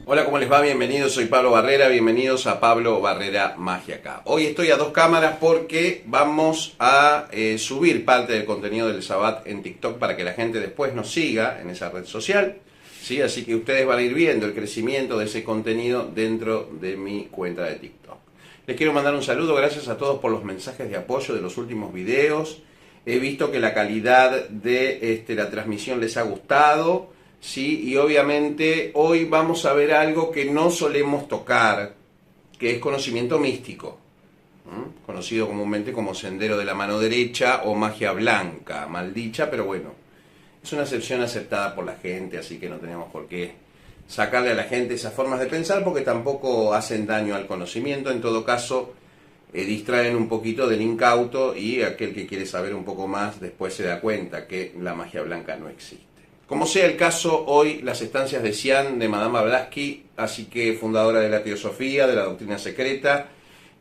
Hola, ¿cómo les va? Bienvenidos, soy Pablo Barrera, bienvenidos a Pablo Barrera Magia acá. Hoy estoy a dos cámaras porque vamos a subir parte del contenido del Sabbat en TikTok para que la gente después nos siga en esa red social, ¿sí? Así que ustedes van a ir viendo el crecimiento de ese contenido dentro de mi cuenta de TikTok. Les quiero mandar un saludo, gracias a todos por los mensajes de apoyo de los últimos videos. He visto que la calidad de la transmisión les ha gustado. Sí, y obviamente hoy vamos a ver algo que no solemos tocar, que es conocimiento místico, conocido comúnmente como sendero de la mano derecha o magia blanca, mal dicha, pero bueno, es una acepción aceptada por la gente, así que no tenemos por qué sacarle a la gente esas formas de pensar porque tampoco hacen daño al conocimiento, en todo caso distraen un poquito del incauto y aquel que quiere saber un poco más después se da cuenta que la magia blanca no existe. Como sea el caso, hoy las estancias de Xi'an de Madame Blavatsky, así que fundadora de la teosofía, de la doctrina secreta,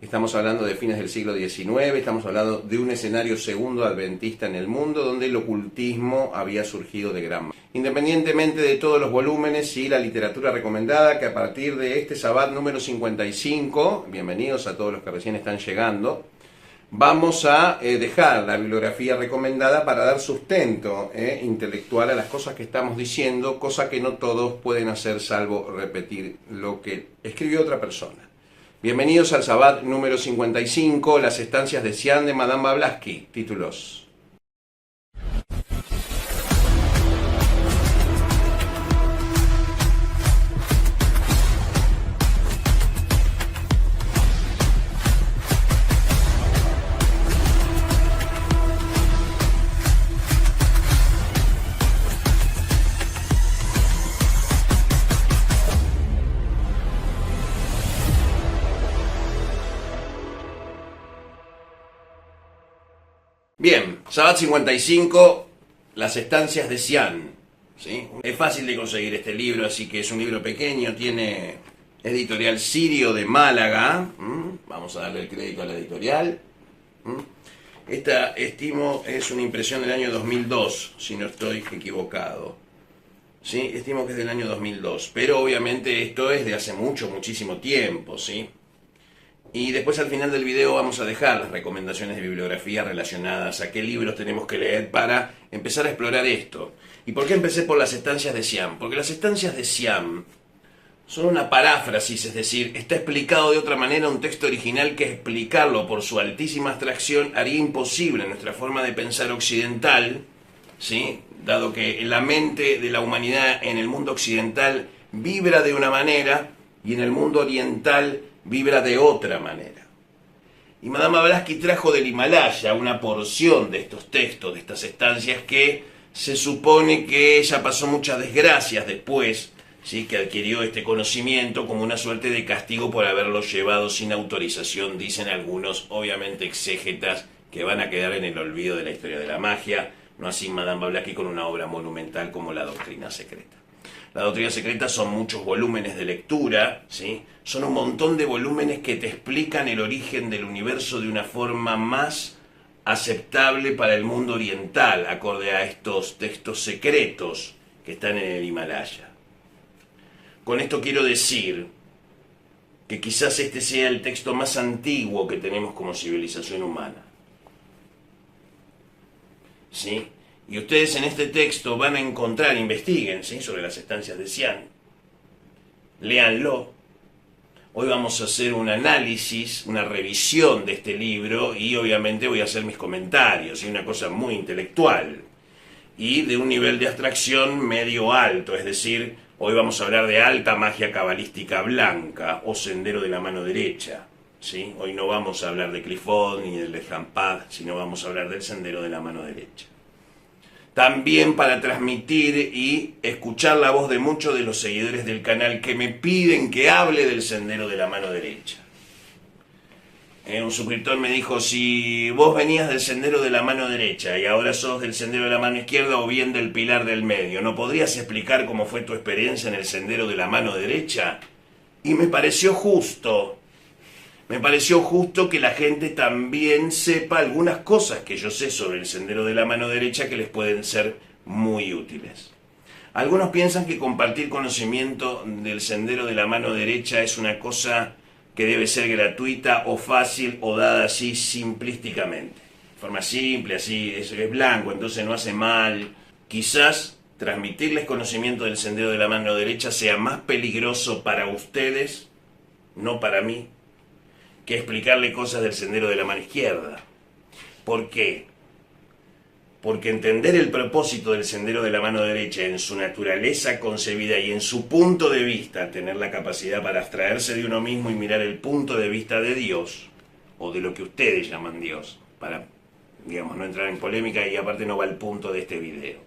estamos hablando de fines del siglo XIX, estamos hablando de un escenario segundo adventista en el mundo, donde el ocultismo había surgido de gran manera. Independientemente de todos los volúmenes y la literatura recomendada, que a partir de este Sabbat número 55, bienvenidos a todos los que recién están llegando, vamos a dejar la bibliografía recomendada para dar sustento intelectual a las cosas que estamos diciendo, cosa que no todos pueden hacer salvo repetir lo que escribió otra persona. Bienvenidos al Sabbat número 55, las estancias de Xi'an de Madame Blavatsky. Títulos. Bien, Sabbat 55, las estancias de Xi'an, ¿sí? Es fácil de conseguir este libro, así que es un libro pequeño, tiene editorial Sirio de Málaga, vamos a darle el crédito a la editorial. Esta, estimo, es una impresión del año 2002, si no estoy equivocado. ¿Sí? Estimo que es del año 2002, pero obviamente esto es de hace muchísimo tiempo, ¿sí? Y después al final del video vamos a dejar las recomendaciones de bibliografía relacionadas a qué libros tenemos que leer para empezar a explorar esto. ¿Y por qué empecé por las estancias de Xi'an? Porque las estancias de Xi'an son una paráfrasis, es decir, está explicado de otra manera un texto original que explicarlo por su altísima abstracción haría imposible nuestra forma de pensar occidental, ¿sí? dado que la mente de la humanidad en el mundo occidental vibra de una manera y en el mundo oriental vibra de otra manera. Y Madame Blavatsky trajo del Himalaya una porción de estos textos, de estas estancias, que se supone que ella pasó muchas desgracias después, ¿sí? Que adquirió este conocimiento como una suerte de castigo por haberlo llevado sin autorización, dicen algunos, obviamente exégetas, que van a quedar en el olvido de la historia de la magia, no así Madame Blavatsky con una obra monumental como La Doctrina Secreta. La Doctrina Secreta son muchos volúmenes de lectura, ¿sí? Son un montón de volúmenes que te explican el origen del universo de una forma más aceptable para el mundo oriental, acorde a estos textos secretos que están en el Himalaya. Con esto quiero decir que quizás este sea el texto más antiguo que tenemos como civilización humana, ¿sí? Y ustedes en este texto van a encontrar, investiguen, ¿sí? Sobre las estancias de Xi'an, léanlo. Hoy vamos a hacer un análisis, una revisión de este libro y obviamente voy a hacer mis comentarios, y una cosa muy intelectual y de un nivel de abstracción medio alto, es decir, hoy vamos a hablar de alta magia cabalística blanca o sendero de la mano derecha, ¿sí? Hoy no vamos a hablar de Clifford ni del Hampad, sino vamos a hablar del sendero de la mano derecha. También para transmitir y escuchar la voz de muchos de los seguidores del canal que me piden que hable del sendero de la mano derecha. Un suscriptor me dijo, si vos venías del sendero de la mano derecha y ahora sos del sendero de la mano izquierda o bien del pilar del medio, ¿no podrías explicar cómo fue tu experiencia en el sendero de la mano derecha? Y me pareció justo que la gente también sepa algunas cosas que yo sé sobre el sendero de la mano derecha que les pueden ser muy útiles. Algunos piensan que compartir conocimiento del sendero de la mano derecha es una cosa que debe ser gratuita o fácil o dada así simplísticamente. De forma simple, así, es blanco, entonces no hace mal. Quizás transmitirles conocimiento del sendero de la mano derecha sea más peligroso para ustedes, no para mí, que explicarle cosas del sendero de la mano izquierda. ¿Por qué? Porque entender el propósito del sendero de la mano derecha en su naturaleza concebida y en su punto de vista, tener la capacidad para abstraerse de uno mismo y mirar el punto de vista de Dios, o de lo que ustedes llaman Dios, para, digamos, no entrar en polémica, y aparte no va el punto de este video.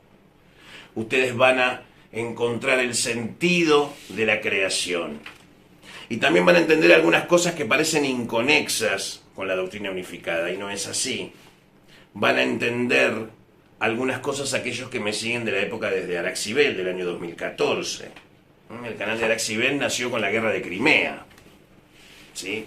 Ustedes van a encontrar el sentido de la creación. Y también van a entender algunas cosas que parecen inconexas con la doctrina unificada, y no es así. Van a entender algunas cosas aquellos que me siguen de la época desde Araxibel, del año 2014. El canal de Araxibel nació con la guerra de Crimea, ¿sí?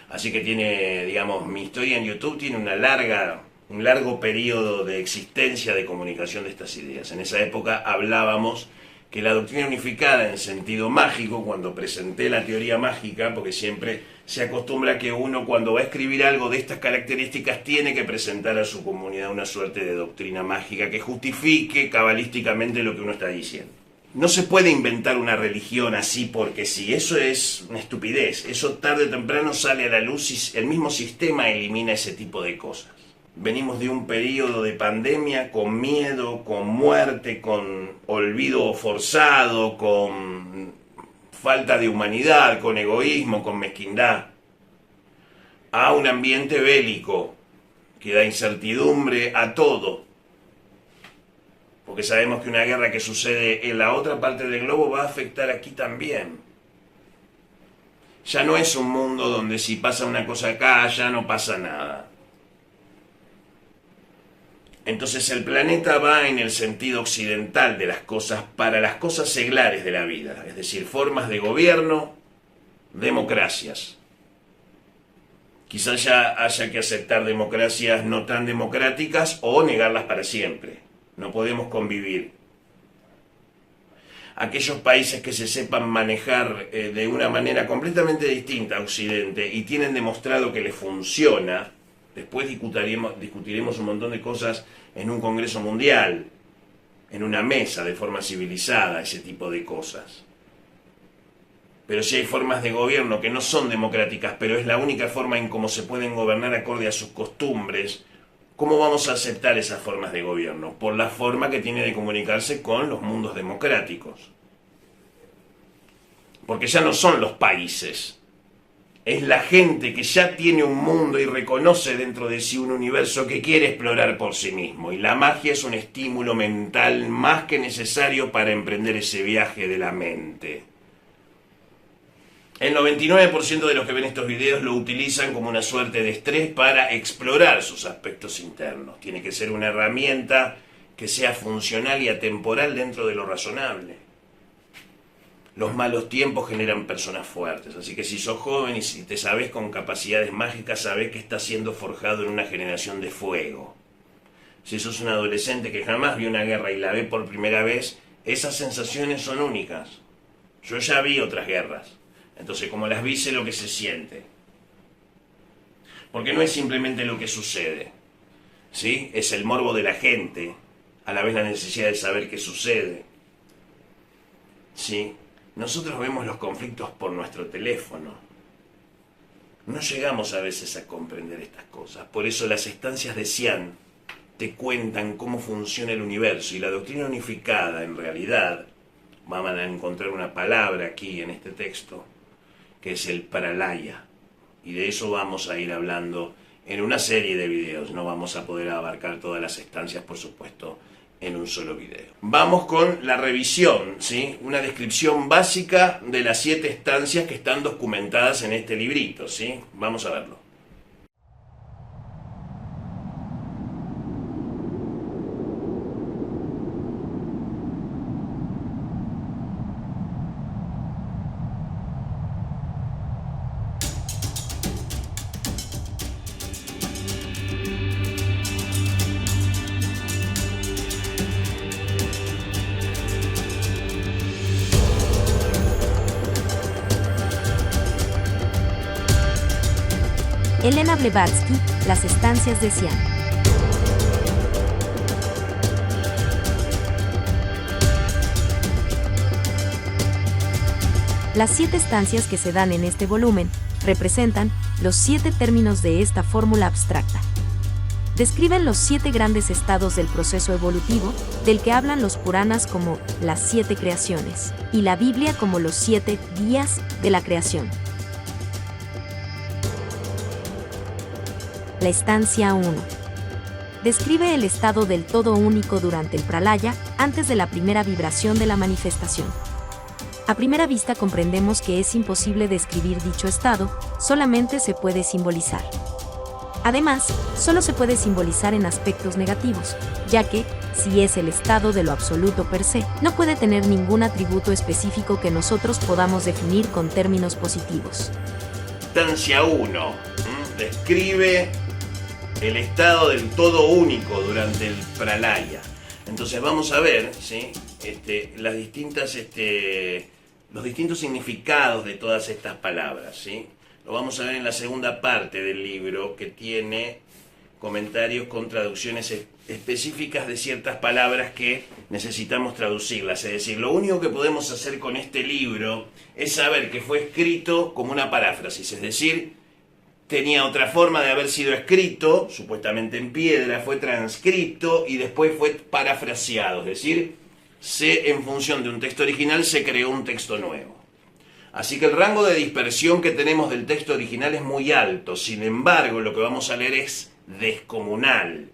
Así que tiene, digamos, mi historia en YouTube tiene un largo periodo de existencia de comunicación de estas ideas. En esa época hablábamos que la doctrina unificada en sentido mágico, cuando presenté la teoría mágica, porque siempre se acostumbra que uno cuando va a escribir algo de estas características tiene que presentar a su comunidad una suerte de doctrina mágica que justifique cabalísticamente lo que uno está diciendo. No se puede inventar una religión así porque sí, eso es una estupidez, eso tarde o temprano sale a la luz y el mismo sistema elimina ese tipo de cosas. Venimos de un periodo de pandemia con miedo, con muerte, con olvido forzado, con falta de humanidad, con egoísmo, con mezquindad, a un ambiente bélico que da incertidumbre a todo. Porque sabemos que una guerra que sucede en la otra parte del globo va a afectar aquí también. Ya no es un mundo donde si pasa una cosa acá, ya no pasa nada. Entonces el planeta va en el sentido occidental de las cosas para las cosas seglares de la vida, es decir, formas de gobierno, democracias. Quizás ya haya que aceptar democracias no tan democráticas o negarlas para siempre. No podemos convivir. Aquellos países que se sepan manejar de una manera completamente distinta a Occidente y tienen demostrado que les funciona. Después discutiremos un montón de cosas en un congreso mundial, en una mesa de forma civilizada, ese tipo de cosas. Pero si hay formas de gobierno que no son democráticas, pero es la única forma en cómo se pueden gobernar acorde a sus costumbres, ¿Cómo vamos a aceptar esas formas de gobierno? Por la forma que tiene de comunicarse con los mundos democráticos. Porque ya no son los países. Es la gente que ya tiene un mundo y reconoce dentro de sí un universo que quiere explorar por sí mismo. Y la magia es un estímulo mental más que necesario para emprender ese viaje de la mente. El 99% de los que ven estos videos lo utilizan como una suerte de estrés para explorar sus aspectos internos. Tiene que ser una herramienta que sea funcional y atemporal dentro de lo razonable. Los malos tiempos generan personas fuertes, así que si sos joven y si te sabés con capacidades mágicas, sabés que estás siendo forjado en una generación de fuego. Si sos un adolescente que jamás vio una guerra y la ve por primera vez, esas sensaciones son únicas. Yo ya vi otras guerras, entonces como las vi sé lo que se siente. Porque no es simplemente lo que sucede, ¿sí? Es el morbo de la gente, a la vez la necesidad de saber qué sucede, ¿sí? Nosotros vemos los conflictos por nuestro teléfono. No llegamos a veces a comprender estas cosas. Por eso las estancias de Xi'an te cuentan cómo funciona el universo. Y la doctrina unificada, en realidad, van a encontrar una palabra aquí en este texto, que es el Pralaya. Y de eso vamos a ir hablando en una serie de videos. No vamos a poder abarcar todas las estancias, por supuesto, en un solo video. Vamos con la revisión, ¿sí? Una descripción básica de las 7 estancias que están documentadas en este librito, ¿sí? Vamos a verlo. Elena Blavatsky, Las estancias de Xi'an. Las 7 estancias que se dan en este volumen representan los 7 términos de esta fórmula abstracta. Describen los 7 grandes estados del proceso evolutivo, del que hablan los Puranas como las 7 creaciones, y la Biblia como los 7 días de la creación. La estancia 1. Describe el estado del todo único durante el Pralaya, antes de la primera vibración de la manifestación. A primera vista comprendemos que es imposible describir dicho estado, solamente se puede simbolizar. Además, solo se puede simbolizar en aspectos negativos, ya que, si es el estado de lo absoluto per se, no puede tener ningún atributo específico que nosotros podamos definir con términos positivos. Estancia 1. Describe el estado del todo único durante el Pralaya. Entonces vamos a ver, ¿sí? Los distintos significados de todas estas palabras, ¿sí? Lo vamos a ver en la segunda parte del libro, que tiene comentarios con traducciones específicas de ciertas palabras que necesitamos traducirlas. Es decir, lo único que podemos hacer con este libro es saber que fue escrito como una paráfrasis, es decir, tenía otra forma de haber sido escrito, supuestamente en piedra, fue transcrito y después fue parafraseado, es decir, en función de un texto original se creó un texto nuevo. Así que el rango de dispersión que tenemos del texto original es muy alto, sin embargo lo que vamos a leer es descomunal,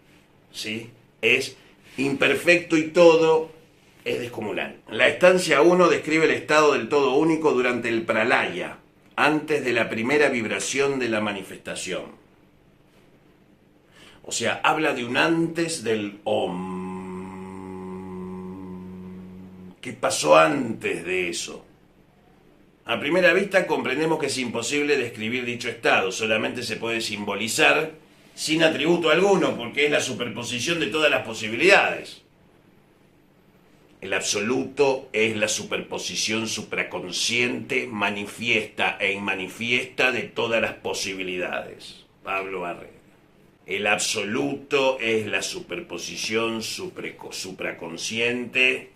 ¿sí? Es imperfecto y todo es descomunal. La estancia 1 describe el estado del todo único durante el Pralaya, antes de la primera vibración de la manifestación. O sea, habla de un antes del Om. ¿Qué pasó antes de eso? A primera vista comprendemos que es imposible describir dicho estado, solamente se puede simbolizar sin atributo alguno, porque es la superposición de todas las posibilidades. El absoluto es la superposición supraconsciente, manifiesta e inmanifiesta de todas las posibilidades. Pablo Barrera. El absoluto es la superposición supraconsciente,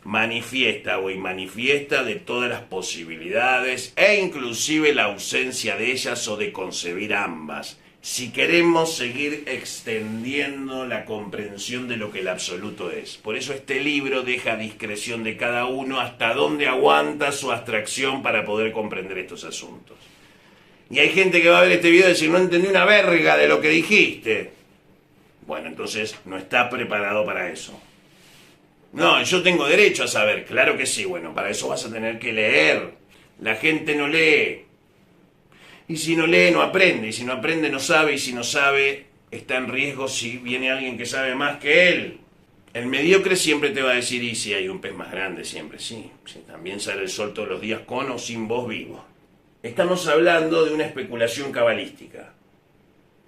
manifiesta o inmanifiesta de todas las posibilidades e inclusive la ausencia de ellas o de concebir ambas. si queremos seguir extendiendo la comprensión de lo que el absoluto es. Por eso este libro deja a discreción de cada uno hasta dónde aguanta su abstracción para poder comprender estos asuntos. Y hay gente que va a ver este video y decir, no entendí una verga de lo que dijiste. Bueno, entonces no está preparado para eso. No, yo tengo derecho a saber. Claro que sí, bueno, para eso vas a tener que leer. La gente no lee. Y si no lee, no aprende. Y si no aprende, no sabe. Y si no sabe, está en riesgo si viene alguien que sabe más que él. El mediocre siempre te va a decir, y si hay un pez más grande, siempre, sí. También sale el sol todos los días con o sin vos vivo. Estamos hablando de una especulación cabalística.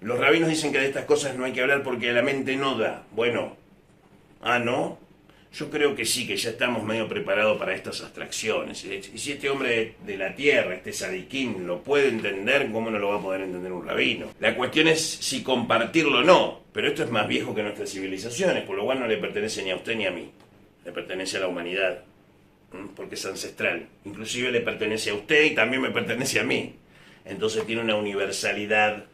Los rabinos dicen que de estas cosas no hay que hablar porque la mente no da. Bueno, ¿no? Yo creo que sí, que ya estamos medio preparados para estas abstracciones. Y si este hombre de la tierra, este sadiquín, lo puede entender, ¿cómo no lo va a poder entender un rabino? La cuestión es si compartirlo o no. Pero esto es más viejo que nuestras civilizaciones, por lo cual no le pertenece ni a usted ni a mí. Le pertenece a la humanidad, porque es ancestral. Inclusive le pertenece a usted y también me pertenece a mí. Entonces tiene una universalidad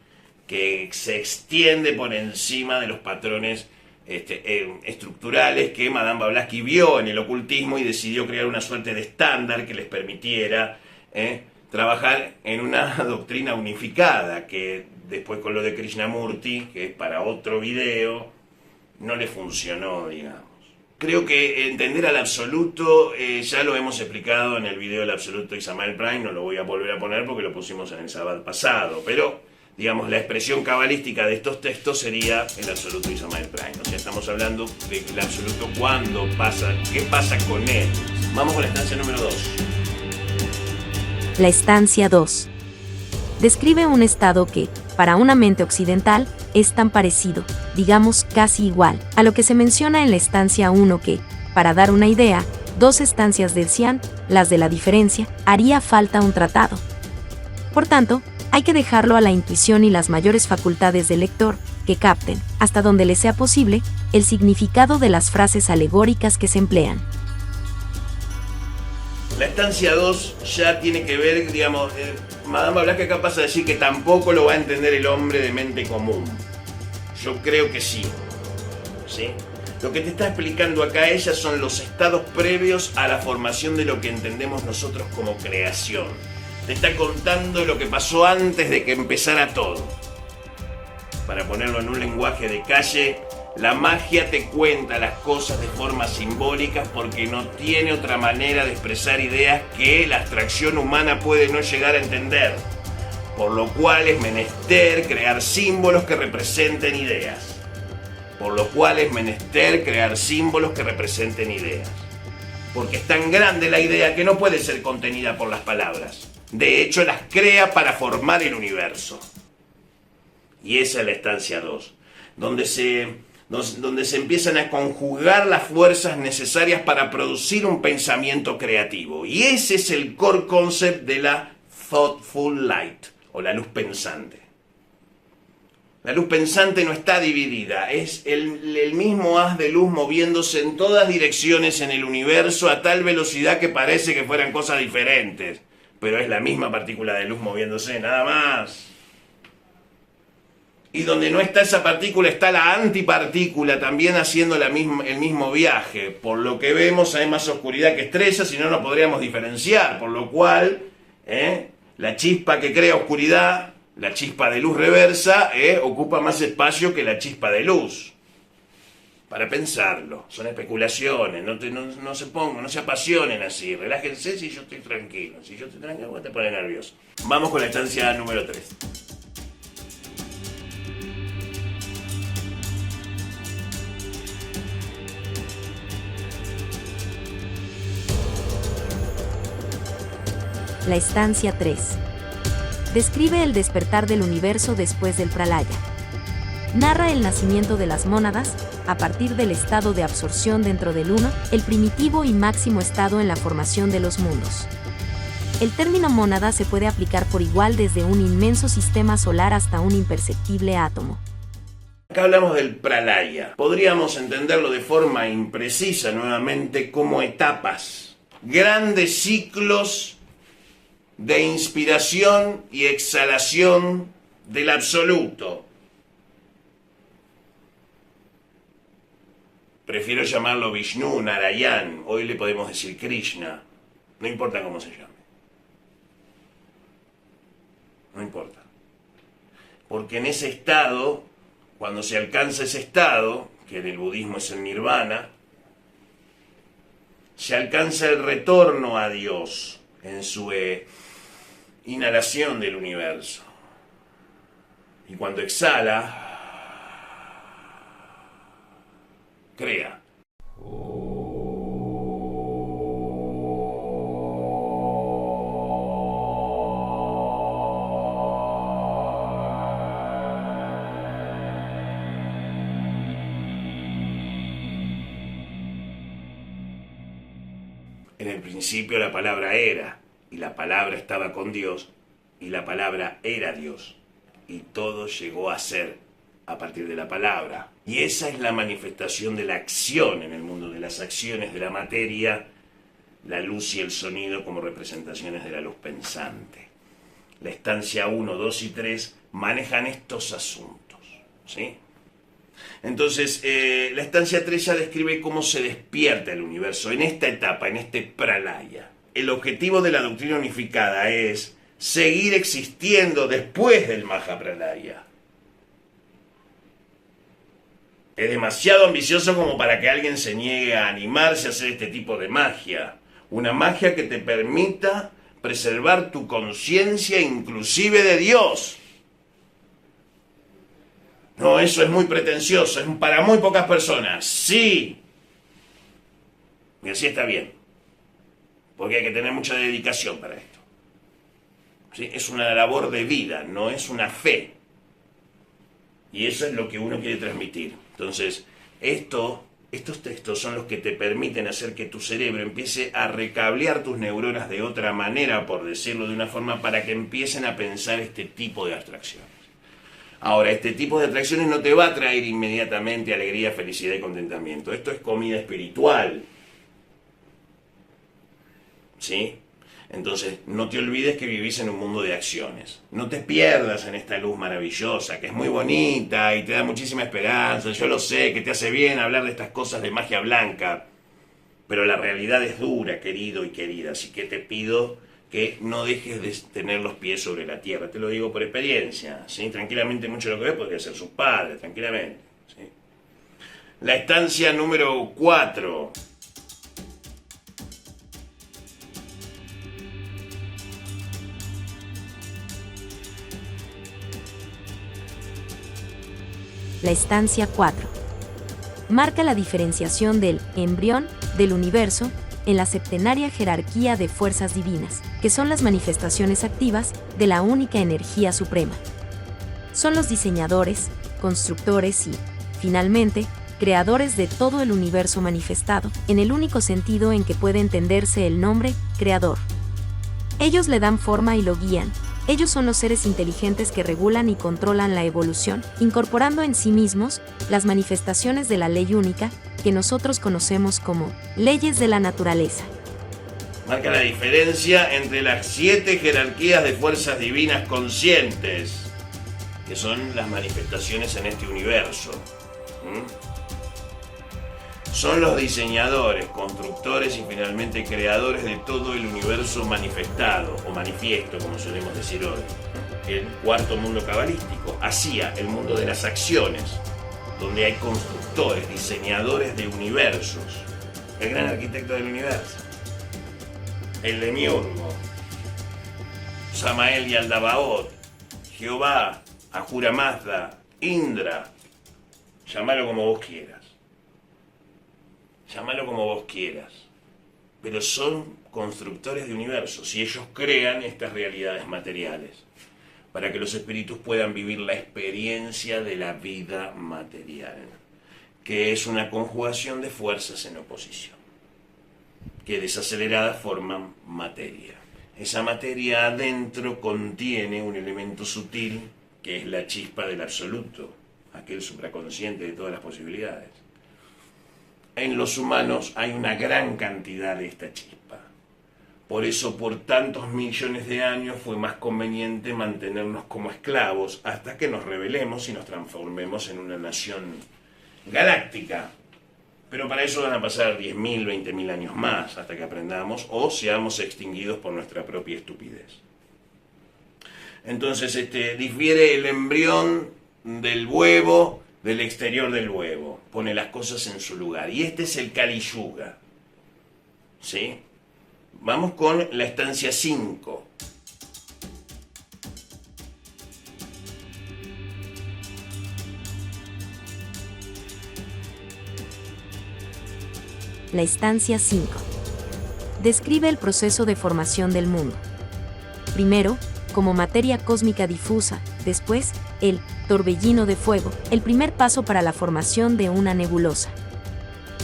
que se extiende por encima de los patrones estructurales que Madame Blavatsky vio en el ocultismo y decidió crear una suerte de estándar que les permitiera trabajar en una doctrina unificada, que después con lo de Krishnamurti, que es para otro video, no le funcionó, digamos. Creo que entender al absoluto, ya lo hemos explicado en el video del absoluto Ismael Prime, no lo voy a volver a poner porque lo pusimos en el sábado pasado, pero digamos, la expresión cabalística de estos textos sería el absoluto Ismael Prime. O sea, estamos hablando del absoluto cuándo pasa, qué pasa con él. Vamos con la estancia número 2. La estancia 2. Describe un estado que, para una mente occidental, es tan parecido, digamos casi igual, a lo que se menciona en la estancia 1 que, para dar una idea, 2 estancias decían, las de la diferencia, haría falta un tratado. Por tanto, hay que dejarlo a la intuición y las mayores facultades del lector, que capten, hasta donde les sea posible, el significado de las frases alegóricas que se emplean. La estancia 2 ya tiene que ver, digamos, Madame Blavatsky acá pasa a decir que tampoco lo va a entender el hombre de mente común. Yo creo que sí. ¿Sí? Lo que te está explicando acá ella son los estados previos a la formación de lo que entendemos nosotros como creación. Te está contando lo que pasó antes de que empezara todo. Para ponerlo en un lenguaje de calle, la magia te cuenta las cosas de forma simbólica porque no tiene otra manera de expresar ideas que la abstracción humana puede no llegar a entender. Por lo cual es menester crear símbolos que representen ideas. Porque es tan grande la idea que no puede ser contenida por las palabras. De hecho, las crea para formar el universo. Y esa es la estancia 2, donde se empiezan a conjugar las fuerzas necesarias para producir un pensamiento creativo. Y ese es el core concept de la thoughtful light, o la luz pensante. La luz pensante no está dividida, es el mismo haz de luz moviéndose en todas direcciones en el universo a tal velocidad que parece que fueran cosas diferentes. Pero es la misma partícula de luz moviéndose, nada más. Y donde no está esa partícula está la antipartícula también haciendo el mismo viaje. Por lo que vemos hay más oscuridad que estrellas, si no, no podríamos diferenciar. Por lo cual, la chispa que crea oscuridad, la chispa de luz reversa, ocupa más espacio que la chispa de luz. Para pensarlo, son especulaciones, no se apasionen así, relájense si yo estoy tranquilo. Si yo estoy tranquilo, vos te pones nervioso. Vamos con la estancia número 3. La estancia 3. Describe el despertar del universo después del pralaya. Narra el nacimiento de las mónadas, a partir del estado de absorción dentro del uno, el primitivo y máximo estado en la formación de los mundos. El término mónada se puede aplicar por igual desde un inmenso sistema solar hasta un imperceptible átomo. Acá hablamos del pralaya. Podríamos entenderlo de forma imprecisa nuevamente como etapas, grandes ciclos de inspiración y exhalación del absoluto. Prefiero llamarlo Vishnu, Narayan, hoy le podemos decir Krishna, no importa cómo se llame. No importa. Porque en ese estado, cuando se alcanza ese estado, que en el budismo es el nirvana, se alcanza el retorno a Dios en su inhalación del universo. Y cuando exhala, crea. En el principio la palabra era, y la palabra estaba con Dios, y la palabra era Dios, y todo llegó a ser a partir de la palabra. Y esa es la manifestación de la acción en el mundo, de las acciones de la materia, la luz y el sonido como representaciones de la luz pensante. La estancia 1, 2 y 3 manejan estos asuntos, ¿sí? Entonces, la estancia 3 ya describe cómo se despierta el universo en esta etapa, en este pralaya. El objetivo de la doctrina unificada es seguir existiendo después del Mahapralaya. Es demasiado ambicioso como para que alguien se niegue a animarse a hacer este tipo de magia. Una magia que te permita preservar tu conciencia inclusive de Dios. No, eso es muy pretencioso, es para muy pocas personas. Sí. Y así está bien. Porque hay que tener mucha dedicación para esto. ¿Sí? Es una labor de vida, no es una fe. Y eso es lo que uno quiere transmitir. Entonces, estos textos son los que te permiten hacer que tu cerebro empiece a recablear tus neuronas de otra manera, por decirlo de una forma, para que empiecen a pensar este tipo de abstracciones. Ahora, este tipo de atracciones no te va a traer inmediatamente alegría, felicidad y contentamiento. Esto es comida espiritual. ¿Sí? Entonces, no te olvides que vivís en un mundo de acciones. No te pierdas en esta luz maravillosa, que es muy bonita y te da muchísima esperanza. Yo lo sé, que te hace bien hablar de estas cosas de magia blanca. Pero la realidad es dura, querido y querida. Así que te pido que no dejes de tener los pies sobre la tierra. Te lo digo por experiencia, ¿sí? Tranquilamente mucho de lo que ves podría ser sus padres, tranquilamente, ¿sí? La estancia número 4. La estancia 4 marca la diferenciación del embrión del universo en la septenaria jerarquía de fuerzas divinas, que son las manifestaciones activas de la única energía suprema. Son los diseñadores, constructores y, finalmente, creadores de todo el universo manifestado, en el único sentido en que puede entenderse el nombre creador. Ellos le dan forma y lo guían. Ellos son los seres inteligentes que regulan y controlan la evolución, incorporando en sí mismos las manifestaciones de la ley única, que nosotros conocemos como leyes de la naturaleza. Marca la diferencia entre las 7 jerarquías de fuerzas divinas conscientes, que son las manifestaciones en este universo. Son los diseñadores, constructores y finalmente creadores de todo el universo manifestado, o manifiesto, como solemos decir hoy. El cuarto mundo cabalístico, hacía el mundo de las acciones, donde hay constructores, diseñadores de universos. El gran arquitecto del universo, el Demiurgo, Samael y Aldabaoth, Jehová, Ahura Mazda, Indra, llámalo como vos quieras. Llámalo como vos quieras. Pero son constructores de universos y ellos crean estas realidades materiales para que los espíritus puedan vivir la experiencia de la vida material, que es una conjugación de fuerzas en oposición, que desaceleradas forman materia. Esa materia adentro contiene un elemento sutil que es la chispa del absoluto, aquel supraconsciente de todas las posibilidades. En los humanos hay una gran cantidad de esta chispa. Por eso, por tantos millones de años fue más conveniente mantenernos como esclavos hasta que nos rebelemos y nos transformemos en una nación galáctica. Pero para eso van a pasar 10.000, 20.000 años más hasta que aprendamos o seamos extinguidos por nuestra propia estupidez. Entonces difiere el embrión del huevo del exterior del huevo, pone las cosas en su lugar. Y este es el Kali Yuga. ¿Sí? Vamos con la estancia 5. La estancia 5. Describe el proceso de formación del mundo. Primero, como materia cósmica difusa, después, el torbellino de fuego, el primer paso para la formación de una nebulosa.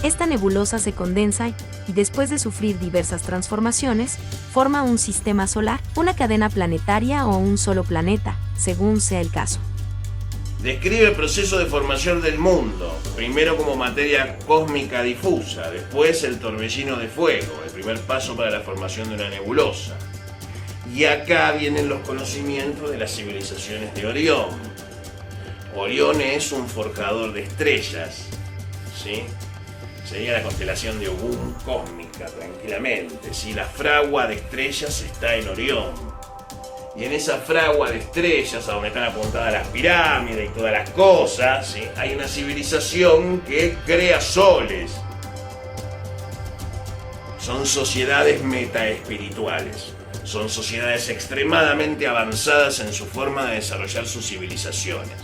Esta nebulosa se condensa y, después de sufrir diversas transformaciones, forma un sistema solar, una cadena planetaria o un solo planeta, según sea el caso. Describe el proceso de formación del mundo, primero como materia cósmica difusa, después el torbellino de fuego, el primer paso para la formación de una nebulosa. Y acá vienen los conocimientos de las civilizaciones de Orión. Orión es un forjador de estrellas, ¿sí? Sería la constelación de Ogún cósmica, tranquilamente, ¿sí? La fragua de estrellas está en Orión. Y en esa fragua de estrellas, a donde están apuntadas las pirámides y todas las cosas, ¿sí? Hay una civilización que crea soles. Son sociedades metaespirituales. Son sociedades extremadamente avanzadas en su forma de desarrollar sus civilizaciones.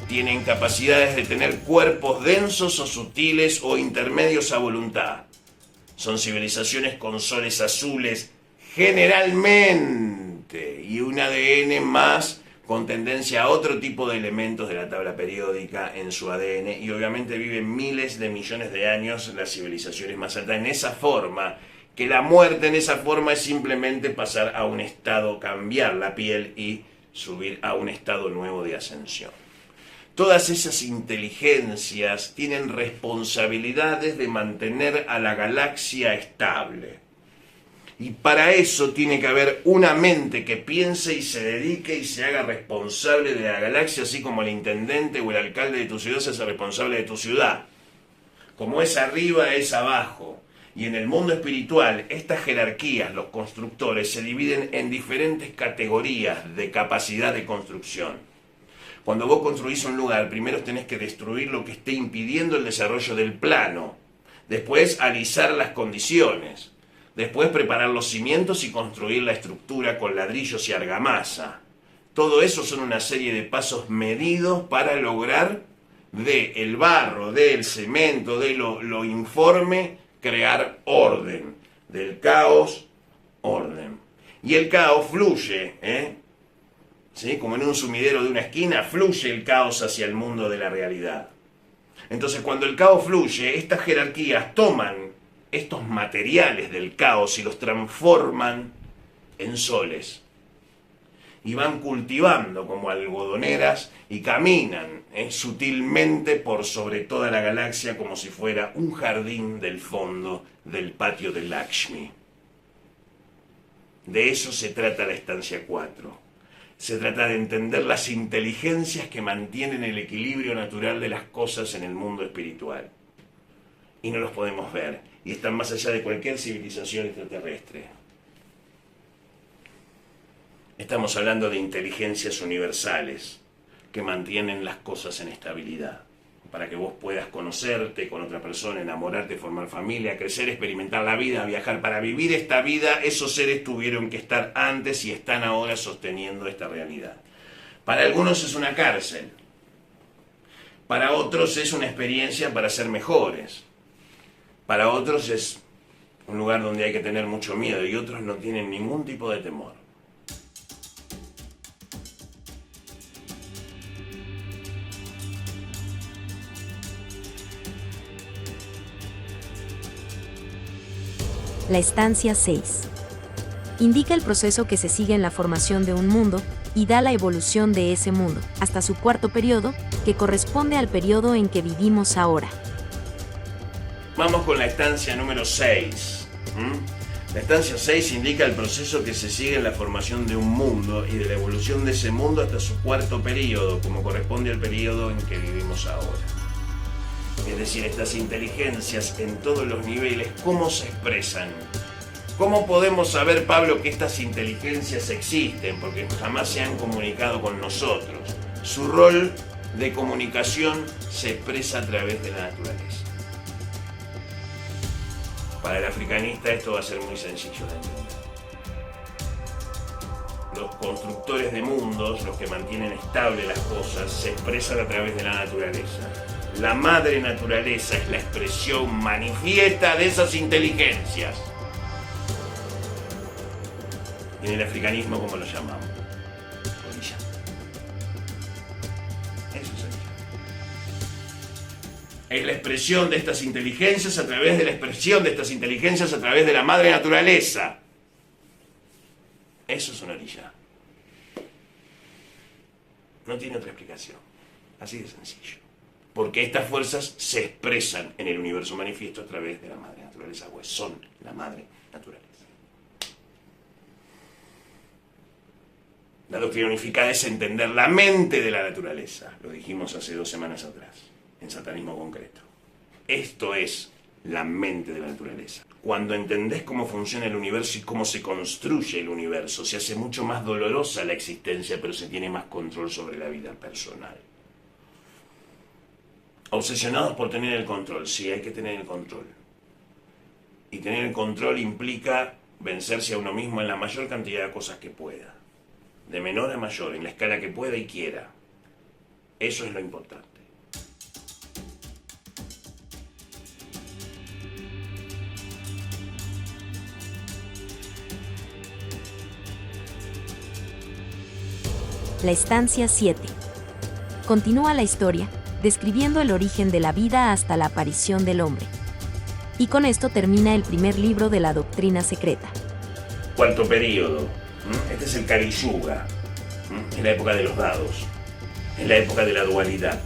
Tienen capacidades de tener cuerpos densos o sutiles o intermedios a voluntad. Son civilizaciones con soles azules generalmente y un ADN más con tendencia a otro tipo de elementos de la tabla periódica en su ADN, y obviamente viven miles de millones de años las civilizaciones más altas en esa forma, que la muerte en esa forma es simplemente pasar a un estado, cambiar la piel y subir a un estado nuevo de ascensión. Todas esas inteligencias tienen responsabilidades de mantener a la galaxia estable. Y para eso tiene que haber una mente que piense y se dedique y se haga responsable de la galaxia, así como el intendente o el alcalde de tu ciudad se hace responsable de tu ciudad. Como es arriba, es abajo. Y en el mundo espiritual, estas jerarquías, los constructores, se dividen en diferentes categorías de capacidad de construcción. Cuando vos construís un lugar, primero tenés que destruir lo que esté impidiendo el desarrollo del plano. Después, alisar las condiciones. Después, preparar los cimientos y construir la estructura con ladrillos y argamasa. Todo eso son una serie de pasos medidos para lograr del barro, del cemento, de lo informe, crear orden. Del caos, orden. Y el caos fluye, ¿sí? Como en un sumidero de una esquina, fluye el caos hacia el mundo de la realidad. Entonces, cuando el caos fluye, estas jerarquías toman estos materiales del caos y los transforman en soles. Y van cultivando como algodoneras y caminan sutilmente por sobre toda la galaxia como si fuera un jardín del fondo del patio de Lakshmi. De eso se trata la estancia 4. Se trata de entender las inteligencias que mantienen el equilibrio natural de las cosas en el mundo espiritual. Y no los podemos ver. Y están más allá de cualquier civilización extraterrestre. Estamos hablando de inteligencias universales que mantienen las cosas en estabilidad. Para que vos puedas conocerte con otra persona, enamorarte, formar familia, crecer, experimentar la vida, viajar. Para vivir esta vida, esos seres tuvieron que estar antes y están ahora sosteniendo esta realidad. Para algunos es una cárcel. Para otros es una experiencia para ser mejores. Para otros es un lugar donde hay que tener mucho miedo y otros no tienen ningún tipo de temor. La estancia 6. Indica el proceso que se sigue en la formación de un mundo y da la evolución de ese mundo, hasta su cuarto periodo, que corresponde al periodo en que vivimos ahora. Vamos con la estancia número 6. La estancia 6 indica el proceso que se sigue en la formación de un mundo y de la evolución de ese mundo hasta su cuarto periodo, como corresponde al periodo en que vivimos ahora. Es decir, estas inteligencias en todos los niveles, ¿cómo se expresan? ¿Cómo podemos saber, Pablo, que estas inteligencias existen? Porque jamás se han comunicado con nosotros. Su rol de comunicación se expresa a través de la naturaleza. Para el africanista esto va a ser muy sencillo de entender. Los constructores de mundos, los que mantienen estables las cosas, se expresan a través de la naturaleza. La madre naturaleza es la expresión manifiesta de esas inteligencias. En el africanismo, ¿cómo lo llamamos? Orilla. Eso es orilla. Es la expresión de estas inteligencias a través de la expresión de estas inteligencias a través de la madre naturaleza. Eso es una orilla. No tiene otra explicación. Así de sencillo. Porque estas fuerzas se expresan en el universo manifiesto a través de la madre naturaleza, pues son la madre naturaleza. La doctrina unificada es entender la mente de la naturaleza. Lo dijimos hace 2 semanas atrás, en Satanismo Concreto. Esto es la mente de la naturaleza. Cuando entendés cómo funciona el universo y cómo se construye el universo, se hace mucho más dolorosa la existencia, pero se tiene más control sobre la vida personal. Obsesionados por tener el control. Sí, hay que tener el control. Y tener el control implica vencerse a uno mismo en la mayor cantidad de cosas que pueda. De menor a mayor, en la escala que pueda y quiera. Eso es lo importante. La estancia 7. Continúa la historia, describiendo el origen de la vida hasta la aparición del hombre. Y con esto termina el primer libro de la doctrina secreta. Cuarto período. Este es el Kali Yuga. Es la época de los dados. Es la época de la dualidad.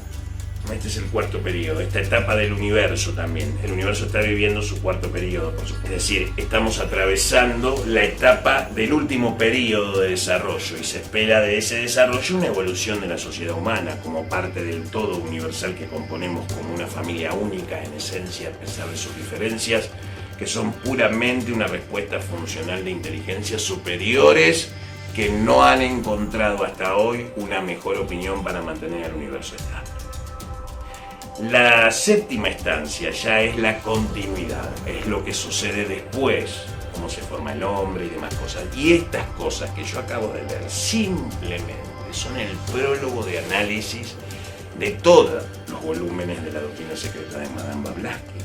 Este es el cuarto periodo, esta etapa del universo también. El universo está viviendo su cuarto periodo, por supuesto. Es decir, estamos atravesando la etapa del último periodo de desarrollo y se espera de ese desarrollo una evolución de la sociedad humana como parte del todo universal que componemos como una familia única en esencia, a pesar de sus diferencias, que son puramente una respuesta funcional de inteligencias superiores que no han encontrado hasta hoy una mejor opinión para mantener el universo estable. La séptima estancia ya es la continuidad, es lo que sucede después, cómo se forma el hombre y demás cosas. Y estas cosas que yo acabo de leer simplemente son el prólogo de análisis de todos los volúmenes de la doctrina secreta de Madame Blavatsky.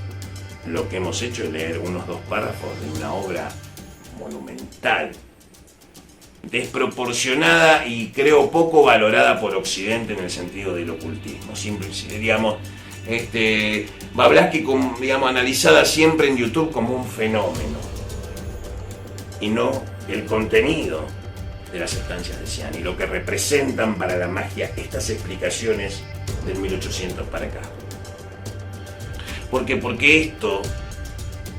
Lo que hemos hecho es leer unos 2 párrafos de una obra monumental, desproporcionada y creo poco valorada por Occidente en el sentido del ocultismo. Siempre, digamos, Blavatsky, digamos, analizada siempre en YouTube como un fenómeno y no el contenido de las estancias de Xi'an y lo que representan para la magia estas explicaciones del 1800 para acá. Porque esto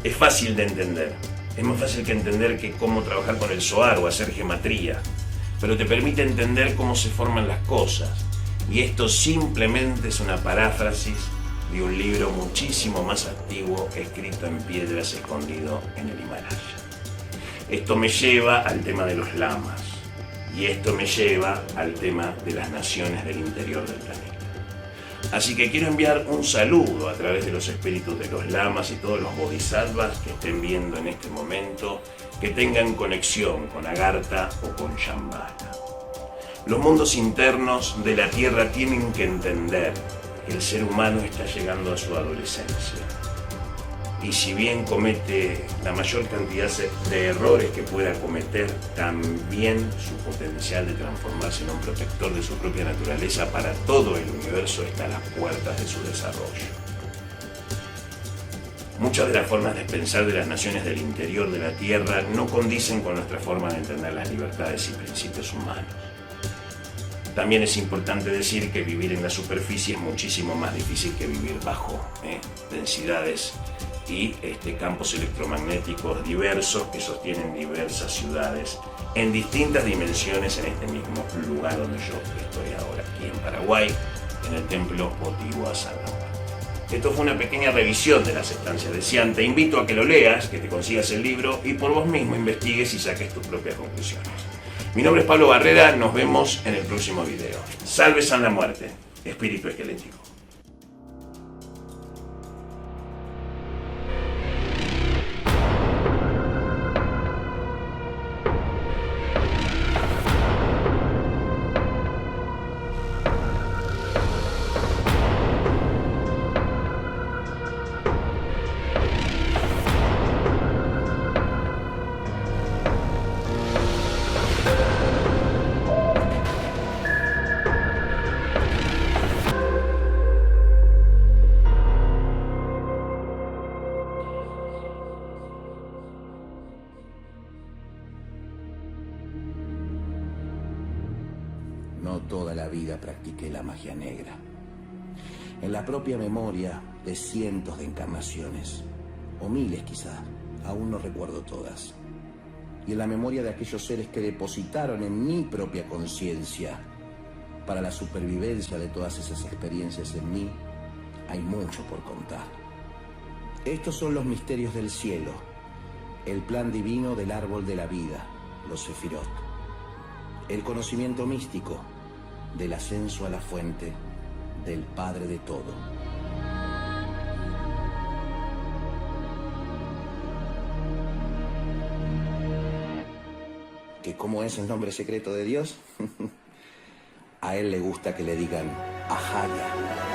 es fácil de entender. Es más fácil que entender que cómo trabajar con el Zohar o hacer gematría, pero te permite entender cómo se forman las cosas. Y esto simplemente es una paráfrasis de un libro muchísimo más antiguo escrito en piedras escondido en el Himalaya. Esto me lleva al tema de los lamas y esto me lleva al tema de las naciones del interior del planeta. Así que quiero enviar un saludo a través de los espíritus de los lamas y todos los bodhisattvas que estén viendo en este momento, que tengan conexión con Agartha o con Shambhala. Los mundos internos de la Tierra tienen que entender que el ser humano está llegando a su adolescencia. Y si bien comete la mayor cantidad de errores que pueda cometer, también su potencial de transformarse en un protector de su propia naturaleza para todo el universo está a las puertas de su desarrollo. Muchas de las formas de pensar de las naciones del interior de la Tierra no condicen con nuestra forma de entender las libertades y principios humanos. También es importante decir que vivir en la superficie es muchísimo más difícil que vivir bajo densidades y campos electromagnéticos diversos que sostienen diversas ciudades en distintas dimensiones en este mismo lugar donde yo estoy ahora, aquí en Paraguay, en el templo votivo a San Ramón. Esto fue una pequeña revisión de las estancias de Xi'an. Te invito a que lo leas, que te consigas el libro y por vos mismo investigues y saques tus propias conclusiones. Mi nombre es Pablo Barrera, nos vemos en el próximo video. Salve San la Muerte, espíritu esquelético. No toda la vida practiqué la magia negra. En la propia memoria de cientos de encarnaciones, o miles quizá, aún no recuerdo todas. Y en la memoria de aquellos seres que depositaron en mi propia conciencia para la supervivencia de todas esas experiencias en mí, hay mucho por contar. Estos son los misterios del cielo, el plan divino del árbol de la vida, los Sefirot. El conocimiento místico del ascenso a la fuente del Padre de todo. ¿Que cómo es el nombre secreto de Dios? A él le gusta que le digan Ahaya.